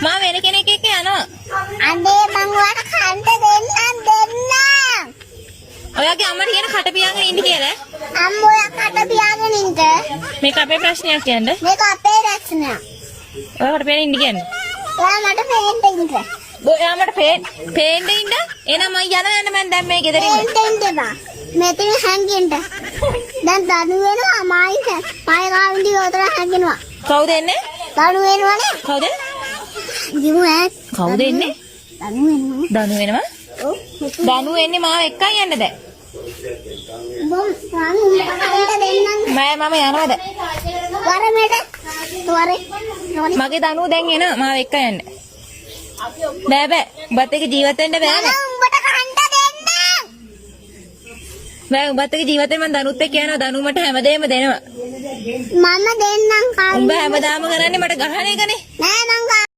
මම වෙන කෙනෙක් එක්ක යනවා. අනේ මං ඔයාට කන්න දෙන්නම්. ඔයාගේ අම්මට කියන කට පියාගෙන ඉන්න කියලා. අම්මෝ ඔයා කට පියාගෙන ඉන්න. මේක අපේ ප්‍රශ්නයක් කියන්න. මේක අපේ රැස්නයක්. ඔයාට පේන ඉන්න කියන්නේ. ඔයා මට පේන්න ඉන්න. ඔයා මට පේන්න ඉන්න. එහෙනම් මම යන්න මම දැන් මේ ගෙදරින්. පේන්න ඉන්නවා. මෙතන හැංගෙන්න. දැන් දනු වෙනවා මායි ගාවින්දි උතර හැංගෙනවා. කවුද එන්නේ? දනු වෙනවනේ. කවුද? ජිමු ඈ. කවුද එන්නේ? දනු වෙනවා. දනු වෙනවා. ඔව්. දනු එන්නේ මාව එක්කයි යන්න දැන්. බොම් රාමු උඹට දෙන්නම්. මම යනවාද? වරමෙට. වරේ. මගේ දනුව දැන් එනවා මාව එක්ක යන්න. බෑ. උඹත් එක්ක ජීවත් වෙන්න බෑනේ. උඹට කන්න දෙන්නම්. බෑ උඹත් එක්ක ජීවත් වෙන්න මම දනුත් එක්ක යනවා. දනුව මට හැමදේම දෙනවා. මම දෙන්නම් කාවින්දි. උඹ හැමදාම කරන්නේ මට ගහන එකනේ. නෑ මං